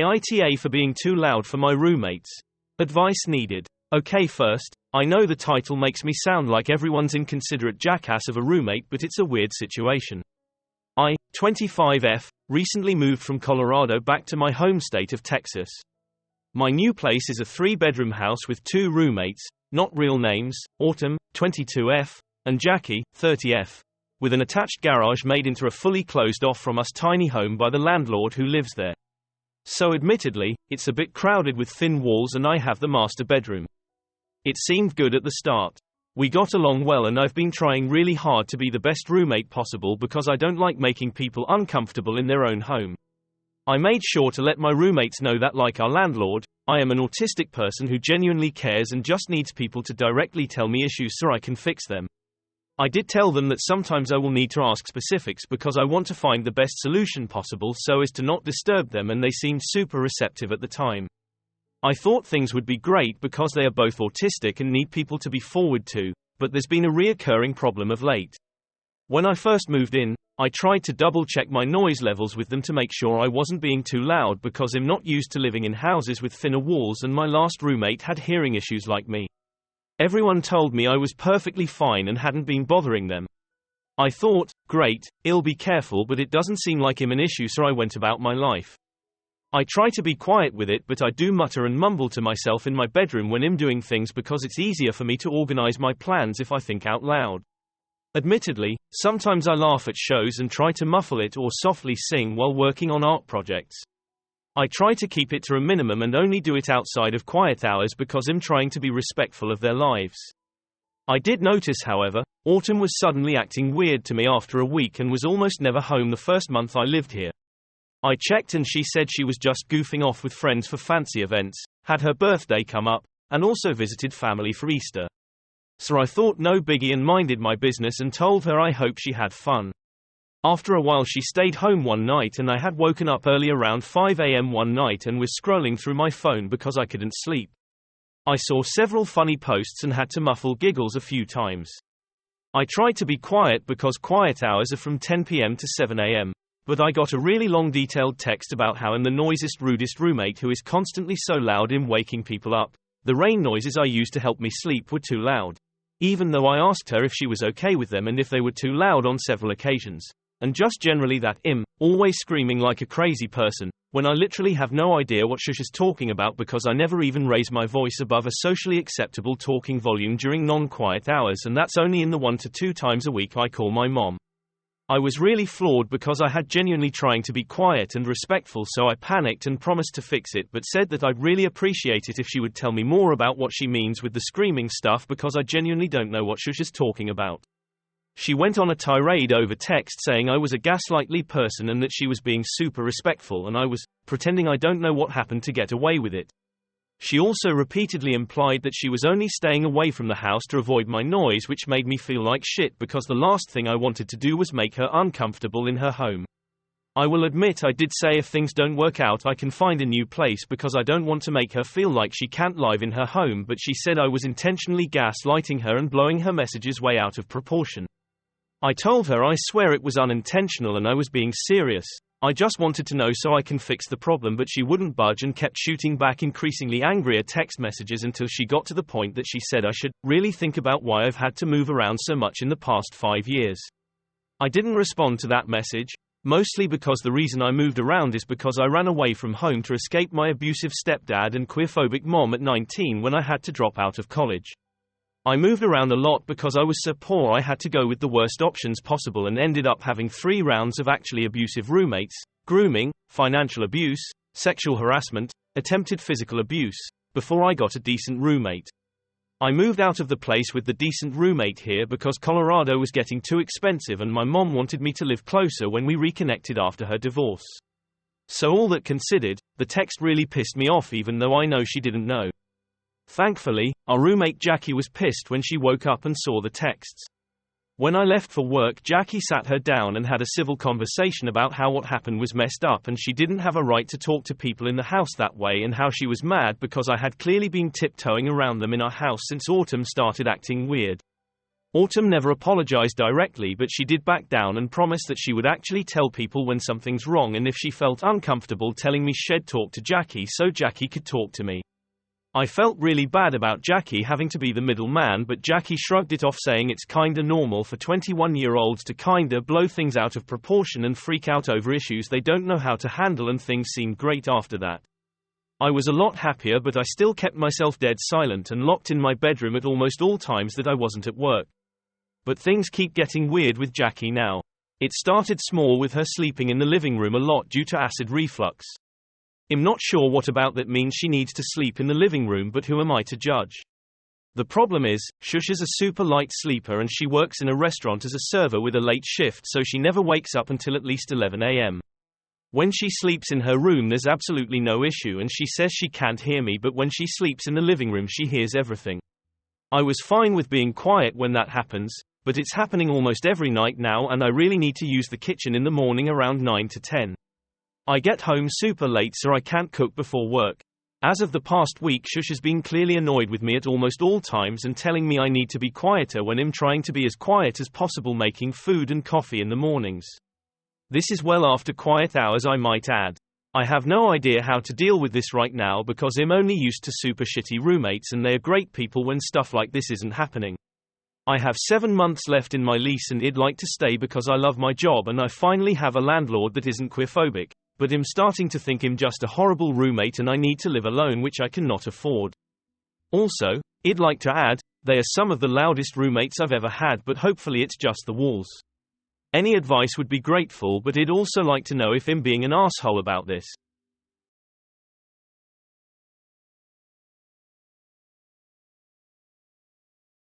AITA for being too loud for my roommates. Advice needed. Okay, first, I know the title makes me sound like everyone's inconsiderate jackass of a roommate, but it's a weird situation. I, 25F, recently moved from Colorado back to my home state of Texas. My new place is a 3-bedroom house with 2 roommates, not real names, Autumn, 22F, and Jackie, 30F, with an attached garage made into a fully closed off from us tiny home by the landlord who lives there. So admittedly, it's a bit crowded with thin walls and I have the master bedroom. It seemed good at the start. We got along well and I've been trying really hard to be the best roommate possible because I don't like making people uncomfortable in their own home. I made sure to let my roommates know that, like our landlord, I am an autistic person who genuinely cares and just needs people to directly tell me issues so I can fix them. I did tell them that sometimes I will need to ask specifics because I want to find the best solution possible so as to not disturb them, and they seemed super receptive at the time. I thought things would be great because they are both autistic and need people to be forward to, but there's been a reoccurring problem of late. When I first moved in, I tried to double-check my noise levels with them to make sure I wasn't being too loud because I'm not used to living in houses with thinner walls, and my last roommate had hearing issues like me. Everyone told me I was perfectly fine and hadn't been bothering them. I thought, great, I'll be careful, but it doesn't seem like I'm an issue, so I went about my life. I try to be quiet with it, but I do mutter and mumble to myself in my bedroom when I'm doing things because it's easier for me to organize my plans if I think out loud. Admittedly, sometimes I laugh at shows and try to muffle it or softly sing while working on art projects. I try to keep it to a minimum and only do it outside of quiet hours because I'm trying to be respectful of their lives. I did notice, however, Autumn was suddenly acting weird to me after a week and was almost never home the first month I lived here. I checked and she said she was just goofing off with friends for fancy events, had her birthday come up, and also visited family for Easter. So I thought no biggie and minded my business and told her I hope she had fun. After a while she stayed home one night and I had woken up early around 5 a.m. one night and was scrolling through my phone because I couldn't sleep. I saw several funny posts and had to muffle giggles a few times. I tried to be quiet because quiet hours are from 10 p.m. to 7 a.m. But I got a really long detailed text about how I'm the noisiest, rudest roommate who is constantly so loud in waking people up. The rain noises I used to help me sleep were too loud. Even though I asked her if she was okay with them and if they were too loud on several occasions. And just generally that I'm always screaming like a crazy person, when I literally have no idea what Shush is talking about because I never even raise my voice above a socially acceptable talking volume during non-quiet hours, and that's only in the 1 to 2 times a week I call my mom. I was really flawed because I had genuinely trying to be quiet and respectful, so I panicked and promised to fix it, but said that I'd really appreciate it if she would tell me more about what she means with the screaming stuff because I genuinely don't know what Shush is talking about. She went on a tirade over text saying I was a gaslightly person and that she was being super respectful and I was pretending I don't know what happened to get away with it. She also repeatedly implied that she was only staying away from the house to avoid my noise, which made me feel like shit because the last thing I wanted to do was make her uncomfortable in her home. I will admit I did say if things don't work out I can find a new place because I don't want to make her feel like she can't live in her home, but she said I was intentionally gaslighting her and blowing her messages way out of proportion. I told her I swear it was unintentional and I was being serious. I just wanted to know so I can fix the problem, but she wouldn't budge and kept shooting back increasingly angrier text messages until she got to the point that she said I should really think about why I've had to move around so much in the past 5 years. I didn't respond to that message, mostly because the reason I moved around is because I ran away from home to escape my abusive stepdad and queerphobic mom at 19 when I had to drop out of college. I moved around a lot because I was so poor I had to go with the worst options possible and ended up having 3 rounds of actually abusive roommates: grooming, financial abuse, sexual harassment, attempted physical abuse, before I got a decent roommate. I moved out of the place with the decent roommate here because Colorado was getting too expensive and my mom wanted me to live closer when we reconnected after her divorce. So all that considered, the text really pissed me off even though I know she didn't know. Thankfully, our roommate Jackie was pissed when she woke up and saw the texts. When I left for work, Jackie sat her down and had a civil conversation about how what happened was messed up and she didn't have a right to talk to people in the house that way, and how she was mad because I had clearly been tiptoeing around them in our house since Autumn started acting weird. Autumn never apologized directly, but she did back down and promised that she would actually tell people when something's wrong, and if she felt uncomfortable telling me, she'd talk to Jackie so Jackie could talk to me. I felt really bad about Jackie having to be the middleman, but Jackie shrugged it off, saying it's kinda normal for 21-year-olds to kinda blow things out of proportion and freak out over issues they don't know how to handle, and things seemed great after that. I was a lot happier, but I still kept myself dead silent and locked in my bedroom at almost all times that I wasn't at work. But things keep getting weird with Jackie now. It started small with her sleeping in the living room a lot due to acid reflux. I'm not sure what about that means she needs to sleep in the living room, but who am I to judge? The problem is, Shush is a super light sleeper and she works in a restaurant as a server with a late shift, so she never wakes up until at least 11 a.m. When she sleeps in her room there's absolutely no issue and she says she can't hear me, but when she sleeps in the living room she hears everything. I was fine with being quiet when that happens, but it's happening almost every night now and I really need to use the kitchen in the morning around 9 to 10. I get home super late so I can't cook before work. As of the past week, Shush has been clearly annoyed with me at almost all times and telling me I need to be quieter when I'm trying to be as quiet as possible, making food and coffee in the mornings. This is well after quiet hours, I might add. I have no idea how to deal with this right now because I'm only used to super shitty roommates and they are great people when stuff like this isn't happening. I have 7 months left in my lease and I'd like to stay because I love my job and I finally have a landlord that isn't queerphobic. But I'm starting to think I'm just a horrible roommate and I need to live alone, which I cannot afford. Also, I'd like to add, they are some of the loudest roommates I've ever had, but hopefully it's just the walls. Any advice would be grateful, but I'd also like to know if I'm being an asshole about this.